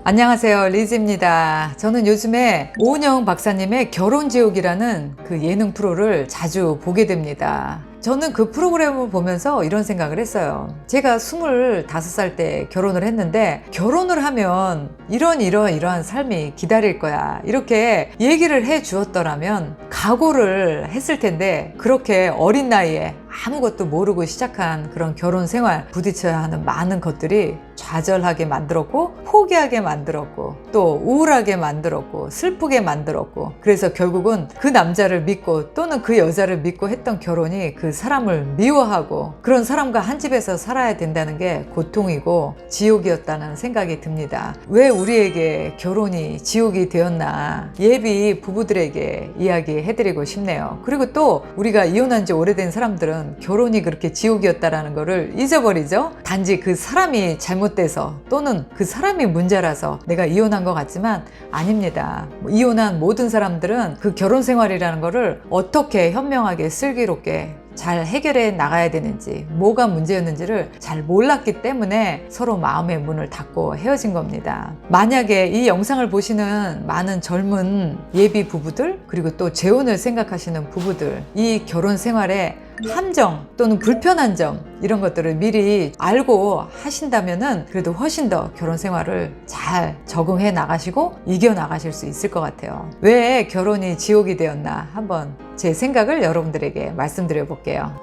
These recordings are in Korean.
안녕하세요, 리즈입니다. 저는 요즘에 오은영 박사님의 결혼지옥이라는 그 예능 프로를 자주 보게 됩니다. 저는 그 프로그램을 보면서 이런 생각을 했어요. 제가 25살 때 결혼을 했는데, 결혼을 하면 이러한 삶이 기다릴 거야, 이렇게 얘기를 해 주었더라면 각오를 했을 텐데, 그렇게 어린 나이에 아무것도 모르고 시작한 그런 결혼 생활, 부딪혀야 하는 많은 것들이 좌절하게 만들었고, 포기하게 만들었고, 또 우울하게 만들었고, 슬프게 만들었고, 그래서 결국은 그 남자를 믿고 또는 그 여자를 믿고 했던 결혼이 그 사람을 미워하고, 그런 사람과 한 집에서 살아야 된다는 게 고통이고 지옥이었다는 생각이 듭니다. 왜 우리에게 결혼이 지옥이 되었나, 예비 부부들에게 이야기해드리고 싶네요. 그리고 또 우리가 이혼한 지 오래된 사람들은 결혼이 그렇게 지옥이었다라는 거를 잊어버리죠. 단지 그 사람이 잘못돼서 또는 그 사람이 문제라서 내가 이혼한 것 같지만 아닙니다. 이혼한 모든 사람들은 그 결혼 생활이라는 거를 어떻게 현명하게 슬기롭게 잘 해결해 나가야 되는지, 뭐가 문제였는지를 잘 몰랐기 때문에 서로 마음의 문을 닫고 헤어진 겁니다. 만약에 이 영상을 보시는 많은 젊은 예비 부부들, 그리고 또 재혼을 생각하시는 부부들, 이 결혼 생활에 함정 또는 불편한 점, 이런 것들을 미리 알고 하신다면은 그래도 훨씬 더 결혼 생활을 잘 적응해 나가시고 이겨 나가실 수 있을 것 같아요. 왜 결혼이 지옥이 되었나, 한번 제 생각을 여러분들에게 말씀드려 볼게요.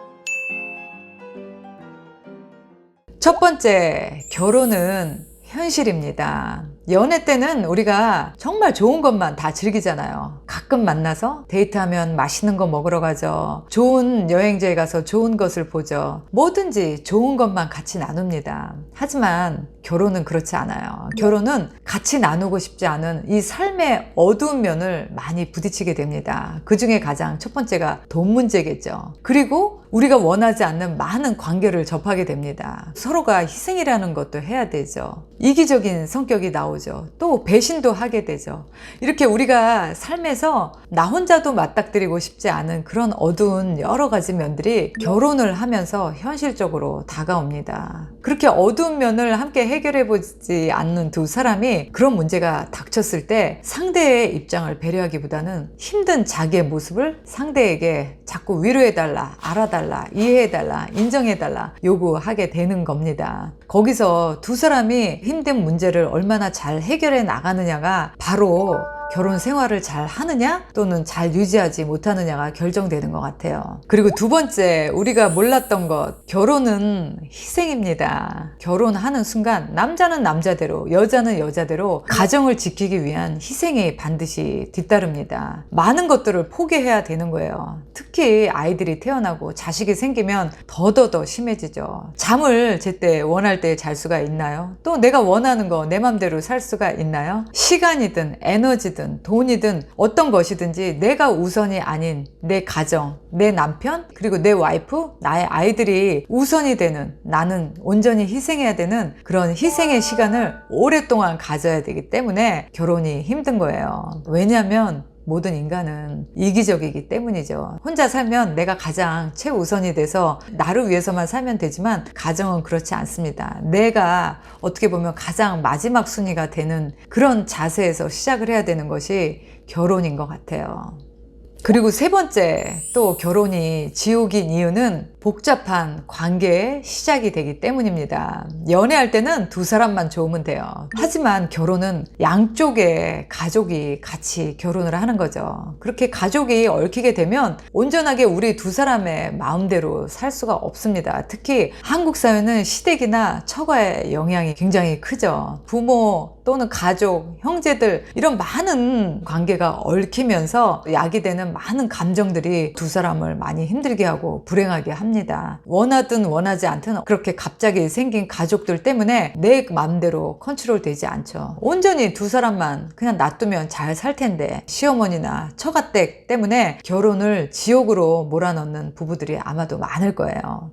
첫 번째, 결혼은 현실입니다. 연애 때는 우리가 정말 좋은 것만 다 즐기잖아요. 가끔 만나서 데이트하면 맛있는 거 먹으러 가죠. 좋은 여행지에 가서 좋은 것을 보죠. 뭐든지 좋은 것만 같이 나눕니다. 하지만 결혼은 그렇지 않아요. 결혼은 같이 나누고 싶지 않은 이 삶의 어두운 면을 많이 부딪히게 됩니다. 그 중에 가장 첫 번째가 돈 문제겠죠. 그리고 우리가 원하지 않는 많은 관계를 접하게 됩니다. 서로가 희생이라는 것도 해야 되죠. 이기적인 성격이 나오죠. 또 배신도 하게 되죠. 이렇게 우리가 삶에서 나 혼자도 맞닥뜨리고 싶지 않은 그런 어두운 여러 가지 면들이 결혼을 하면서 현실적으로 다가옵니다. 그렇게 어두운 면을 함께 해결해 보지 않는 두 사람이 그런 문제가 닥쳤을 때 상대의 입장을 배려하기보다는 힘든 자기의 모습을 상대에게 자꾸 위로해달라, 알아달라, 이해해달라, 인정해달라 요구하게 되는 겁니다. 거기서 두 사람이 힘든 문제를 얼마나 잘 해결해 나가느냐가 바로 결혼 생활을 잘 하느냐 또는 잘 유지하지 못하느냐가 결정되는 것 같아요. 그리고 두 번째, 우리가 몰랐던 것, 결혼은 희생입니다. 결혼하는 순간 남자는 남자대로, 여자는 여자대로 가정을 지키기 위한 희생이 반드시 뒤따릅니다. 많은 것들을 포기해야 되는 거예요. 특히 아이들이 태어나고 자식이 생기면 더더더 심해지죠. 잠을 제때 원할 때 잘 수가 있나요? 또 내가 원하는 거 내 맘대로 살 수가 있나요? 시간이든 에너지든 돈이든 어떤 것이든지 내가 우선이 아닌 내 가정, 내 남편, 그리고 내 와이프, 나의 아이들이 우선이 되는, 나는 온전히 희생해야 되는 그런 희생의 시간을 오랫동안 가져야 되기 때문에 결혼이 힘든 거예요. 왜냐하면 모든 인간은 이기적이기 때문이죠. 혼자 살면 내가 가장 최우선이 돼서 나를 위해서만 살면 되지만 가정은 그렇지 않습니다. 내가 어떻게 보면 가장 마지막 순위가 되는 그런 자세에서 시작을 해야 되는 것이 결혼인 것 같아요. 그리고 세 번째, 또 결혼이 지옥인 이유는 복잡한 관계의 시작이 되기 때문입니다. 연애할 때는 두 사람만 좋으면 돼요. 하지만 결혼은 양쪽의 가족이 같이 결혼을 하는 거죠. 그렇게 가족이 얽히게 되면 온전하게 우리 두 사람의 마음대로 살 수가 없습니다. 특히 한국 사회는 시댁이나 처가의 영향이 굉장히 크죠. 부모 또는 가족, 형제들, 이런 많은 관계가 얽히면서 야기되는 많은 감정들이 두 사람을 많이 힘들게 하고 불행하게 합니다. 원하든 원하지 않든 그렇게 갑자기 생긴 가족들 때문에 내 마음대로 컨트롤 되지 않죠. 온전히 두 사람만 그냥 놔두면 잘 살 텐데, 시어머니나 처가댁 때문에 결혼을 지옥으로 몰아넣는 부부들이 아마도 많을 거예요.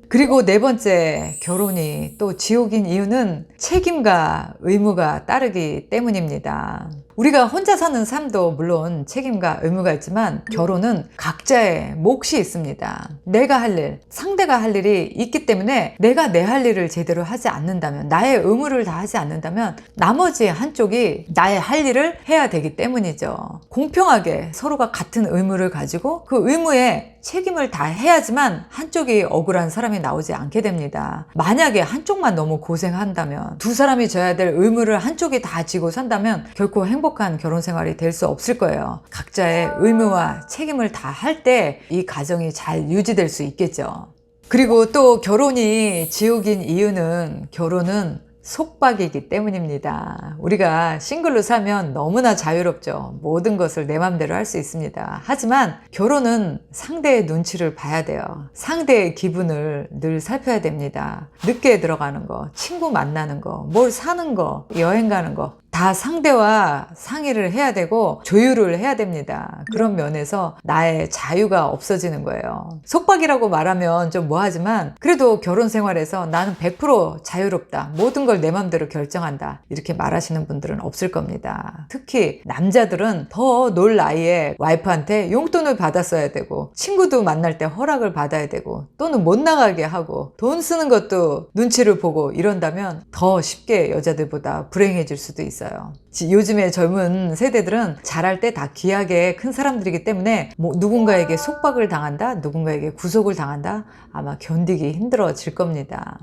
그리고 네 번째, 결혼이 또 지옥인 이유는 책임과 의무가 따르기 때문입니다. 우리가 혼자 사는 삶도 물론 책임과 의무가 있지만 결혼은 각자의 몫이 있습니다. 내가 할 일, 상대가 할 일이 있기 때문에 내가 내 할 일을 제대로 하지 않는다면, 나의 의무를 다하지 않는다면 나머지 한쪽이 나의 할 일을 해야 되기 때문이죠. 공평하게 서로가 같은 의무를 가지고 그 의무에 책임을 다 해야지만 한쪽이 억울한 사람이 나오지 않게 됩니다. 만약에 한쪽만 너무 고생한다면, 두 사람이 져야 될 의무를 한쪽이 다 지고 산다면 결코 행복한 결혼 생활이 될 수 없을 거예요. 각자의 의무와 책임을 다 할 때 이 가정이 잘 유지될 수 있겠죠. 그리고 또 결혼이 지옥인 이유는 결혼은 속박이기 때문입니다. 우리가 싱글로 살면 너무나 자유롭죠. 모든 것을 내 맘대로 할 수 있습니다. 하지만 결혼은 상대의 눈치를 봐야 돼요. 상대의 기분을 늘 살펴야 됩니다. 늦게 들어가는 거, 친구 만나는 거, 뭘 사는 거, 여행 가는 거 다 상대와 상의를 해야 되고 조율을 해야 됩니다. 그런 면에서 나의 자유가 없어지는 거예요. 속박이라고 말하면 좀 뭐하지만 그래도 결혼 생활에서 나는 100% 자유롭다. 모든 걸 내 맘대로 결정한다. 이렇게 말하시는 분들은 없을 겁니다. 특히 남자들은 더 놀 나이에 와이프한테 용돈을 받았어야 되고 친구도 만날 때 허락을 받아야 되고 또는 못 나가게 하고 돈 쓰는 것도 눈치를 보고 이런다면 더 쉽게 여자들보다 불행해질 수도 있어요. 요즘의 젊은 세대들은 잘할 때 다 귀하게 큰 사람들이기 때문에 누군가에게 속박을 당한다, 누군가에게 구속을 당한다, 아마 견디기 힘들어질 겁니다.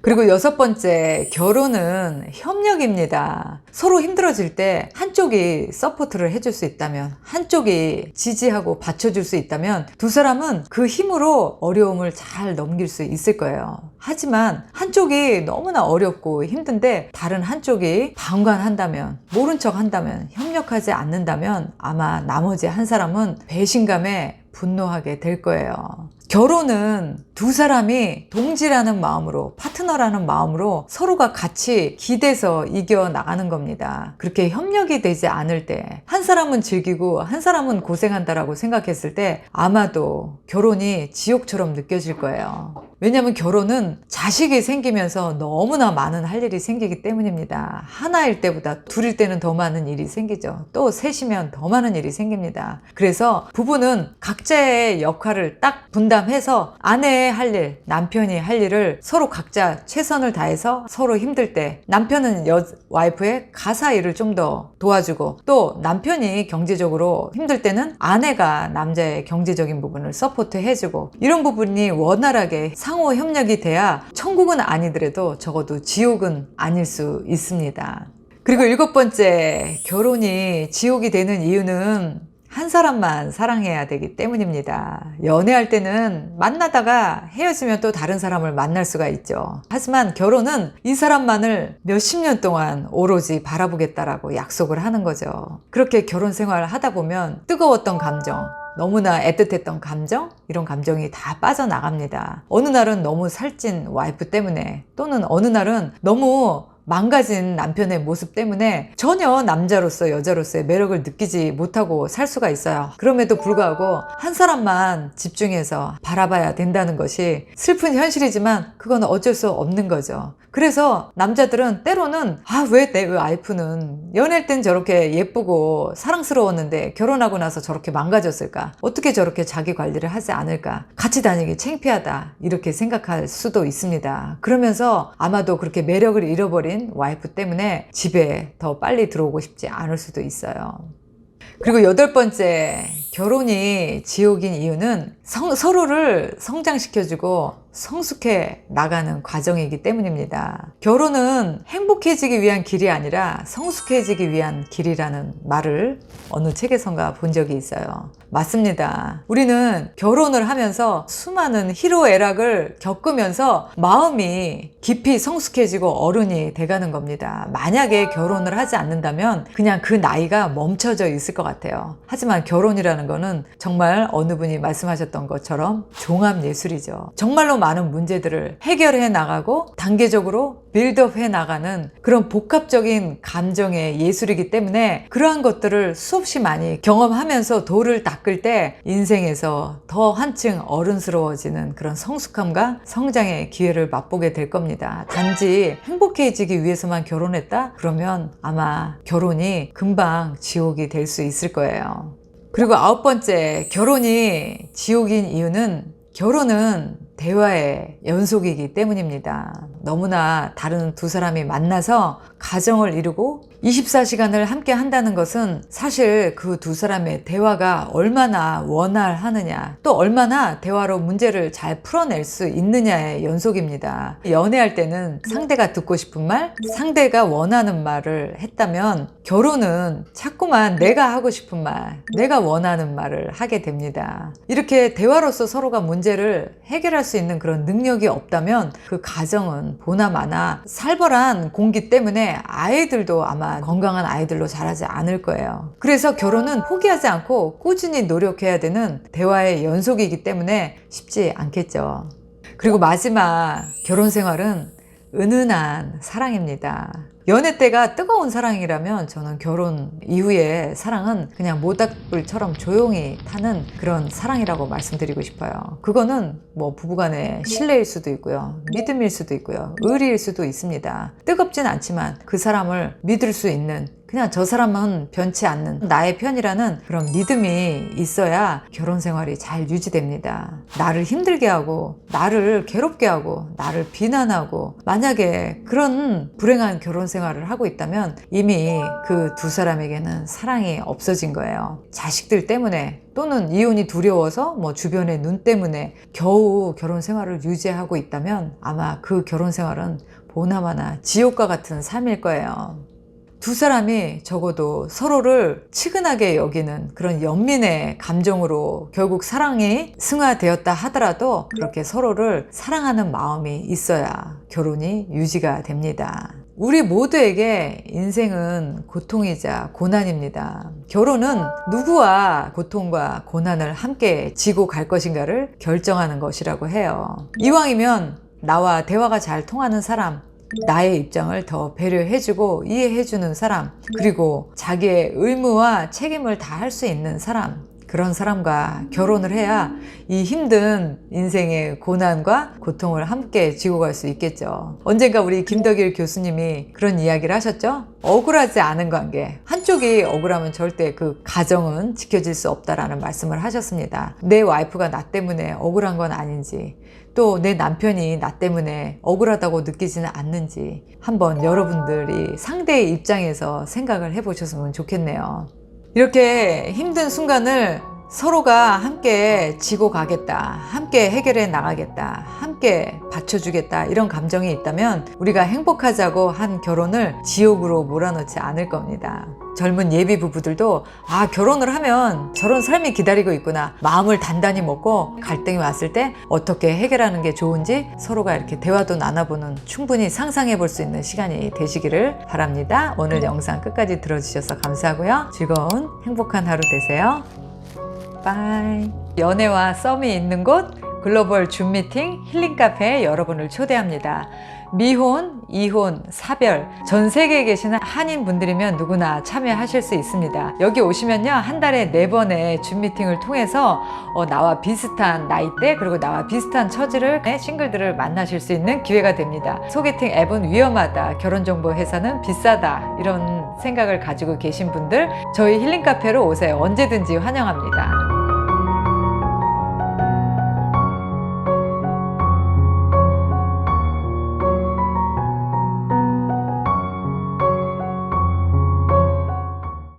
그리고 6번째, 결혼은 협력입니다. 서로 힘들어질 때 한쪽이 서포트를 해줄 수 있다면, 한쪽이 지지하고 받쳐줄 수 있다면 두 사람은 그 힘으로 어려움을 잘 넘길 수 있을 거예요. 하지만 한쪽이 너무나 어렵고 힘든데 다른 한쪽이 방관한다면, 모른 척 한다면, 협력하지 않는다면 아마 나머지 한 사람은 배신감에 분노하게 될 거예요. 결혼은 두 사람이 동지라는 마음으로, 파트너라는 마음으로 서로가 같이 기대서 이겨나가는 겁니다. 그렇게 협력이 되지 않을 때, 한 사람은 즐기고 한 사람은 고생한다라고 생각했을 때 아마도 결혼이 지옥처럼 느껴질 거예요. 왜냐하면 결혼은 자식이 생기면서 너무나 많은 할 일이 생기기 때문입니다. 하나일 때보다 둘일 때는 더 많은 일이 생기죠. 또 셋이면 더 많은 일이 생깁니다. 그래서 부부는 각자의 역할을 딱 분담해서 아내의 할 일, 남편이 할 일을 서로 각자 최선을 다해서 서로 힘들 때 남편은 와이프의 가사 일을 좀 더 도와주고 또 남편이 경제적으로 힘들 때는 아내가 남자의 경제적인 부분을 서포트 해주고 이런 부분이 원활하게 상호 협력이 돼야 천국은 아니더라도 적어도 지옥은 아닐 수 있습니다. 그리고 7번째, 결혼이 지옥이 되는 이유는 한 사람만 사랑해야 되기 때문입니다. 연애할 때는 만나다가 헤어지면 또 다른 사람을 만날 수가 있죠. 하지만 결혼은 이 사람만을 몇십 년 동안 오로지 바라보겠다라고 약속을 하는 거죠. 그렇게 결혼 생활을 하다 보면 뜨거웠던 감정, 너무나 애틋했던 감정, 이런 감정이 다 빠져나갑니다. 어느 날은 너무 살찐 와이프 때문에 또는 어느 날은 너무 망가진 남편의 모습 때문에 전혀 남자로서 여자로서의 매력을 느끼지 못하고 살 수가 있어요. 그럼에도 불구하고 한 사람만 집중해서 바라봐야 된다는 것이 슬픈 현실이지만 그건 어쩔 수 없는 거죠. 그래서 남자들은 때로는 왜 내 와이프는 연애할 땐 저렇게 예쁘고 사랑스러웠는데 결혼하고 나서 저렇게 망가졌을까? 어떻게 저렇게 자기 관리를 하지 않을까? 같이 다니기 창피하다 이렇게 생각할 수도 있습니다. 그러면서 아마도 그렇게 매력을 잃어버린 와이프 때문에 집에 더 빨리 들어오고 싶지 않을 수도 있어요. 그리고 8번째, 결혼이 지옥인 이유는 서로를 성장시켜주고 성숙해 나가는 과정이기 때문입니다. 결혼은 행복해지기 위한 길이 아니라 성숙해지기 위한 길이라는 말을 어느 책에선가 본 적이 있어요. 맞습니다. 우리는 결혼을 하면서 수많은 희로애락을 겪으면서 마음이 깊이 성숙해지고 어른이 돼가는 겁니다. 만약에 결혼을 하지 않는다면 그냥 그 나이가 멈춰져 있을 것 같아요. 하지만 결혼이라는 결혼이라는 거는 정말 어느 분이 말씀하셨던 것처럼 종합예술이죠. 정말로 많은 문제들을 해결해 나가고 단계적으로 빌드업해 나가는 그런 복합적인 감정의 예술이기 때문에 그러한 것들을 수없이 많이 경험하면서 돌을 닦을 때 인생에서 더 한층 어른스러워지는 그런 성숙함과 성장의 기회를 맛보게 될 겁니다. 단지 행복해지기 위해서만 결혼했다? 그러면 아마 결혼이 금방 지옥이 될 수 있을 거예요. 그리고 9번째, 결혼이 지옥인 이유는 결혼은 대화의 연속이기 때문입니다. 너무나 다른 두 사람이 만나서 가정을 이루고 24시간을 함께 한다는 것은 사실 그 두 사람의 대화가 얼마나 원활하느냐, 또 얼마나 대화로 문제를 잘 풀어낼 수 있느냐의 연속입니다. 연애할 때는 상대가 듣고 싶은 말, 상대가 원하는 말을 했다면 결혼은 자꾸만 내가 하고 싶은 말, 내가 원하는 말을 하게 됩니다. 이렇게 대화로서 서로가 문제를 해결할 수 있는 그런 능력이 없다면 그 가정은 보나마나 살벌한 공기 때문에 아이들도 아마 건강한 아이들로 자라지 않을 거예요. 그래서 결혼은 포기하지 않고 꾸준히 노력해야 되는 대화의 연속이기 때문에 쉽지 않겠죠. 그리고 마지막, 결혼 생활은 은은한 사랑입니다. 연애 때가 뜨거운 사랑이라면 저는 결혼 이후의 사랑은 그냥 모닥불처럼 조용히 타는 그런 사랑이라고 말씀드리고 싶어요. 그거는 뭐 부부간의 신뢰일 수도 있고요, 믿음일 수도 있고요, 의리일 수도 있습니다. 뜨겁진 않지만 그 사람을 믿을 수 있는, 그냥 저 사람은 변치 않는 나의 편이라는 그런 믿음이 있어야 결혼 생활이 잘 유지됩니다. 나를 힘들게 하고 나를 괴롭게 하고 나를 비난하고 만약에 그런 불행한 결혼 생활을 하고 있다면 이미 그 두 사람에게는 사랑이 없어진 거예요. 자식들 때문에 또는 이혼이 두려워서 뭐 주변의 눈 때문에 겨우 결혼 생활을 유지하고 있다면 아마 그 결혼 생활은 보나마나 지옥과 같은 삶일 거예요. 두 사람이 적어도 서로를 측은하게 여기는 그런 연민의 감정으로 결국 사랑이 승화되었다 하더라도 그렇게 서로를 사랑하는 마음이 있어야 결혼이 유지가 됩니다. 우리 모두에게 인생은 고통이자 고난입니다. 결혼은 누구와 고통과 고난을 함께 지고 갈 것인가를 결정하는 것이라고 해요. 이왕이면 나와 대화가 잘 통하는 사람, 나의 입장을 더 배려해주고 이해해주는 사람, 그리고 자기의 의무와 책임을 다할 수 있는 사람, 그런 사람과 결혼을 해야 이 힘든 인생의 고난과 고통을 함께 지고 갈 수 있겠죠. 언젠가 우리 김덕일 교수님이 그런 이야기를 하셨죠. 억울하지 않은 관계, 한쪽이 억울하면 절대 그 가정은 지켜질 수 없다라는 말씀을 하셨습니다. 내 와이프가 나 때문에 억울한 건 아닌지, 또 내 남편이 나 때문에 억울하다고 느끼지는 않는지 한번 여러분들이 상대의 입장에서 생각을 해보셨으면 좋겠네요. 이렇게 힘든 순간을 서로가 함께 지고 가겠다, 함께 해결해 나가겠다, 함께 받쳐주겠다, 이런 감정이 있다면 우리가 행복하자고 한 결혼을 지옥으로 몰아넣지 않을 겁니다. 젊은 예비 부부들도 결혼을 하면 저런 삶이 기다리고 있구나, 마음을 단단히 먹고 갈등이 왔을 때 어떻게 해결하는 게 좋은지 서로가 이렇게 대화도 나눠보는, 충분히 상상해 볼 수 있는 시간이 되시기를 바랍니다. 오늘 영상 끝까지 들어주셔서 감사하고요. 즐거운 행복한 하루 되세요. 바이. 연애와 썸이 있는 곳 글로벌 줌 미팅 힐링 카페에 여러분을 초대합니다. 미혼, 이혼, 사별, 전 세계에 계시는 한인 분들이면 누구나 참여하실 수 있습니다. 여기 오시면요, 한 달에 4번의 줌 미팅을 통해서 나와 비슷한 나이대, 그리고 나와 비슷한 처지를 싱글들을 만나실 수 있는 기회가 됩니다. 소개팅 앱은 위험하다, 결혼정보 회사는 비싸다, 이런 생각을 가지고 계신 분들 저희 힐링 카페로 오세요. 언제든지 환영합니다.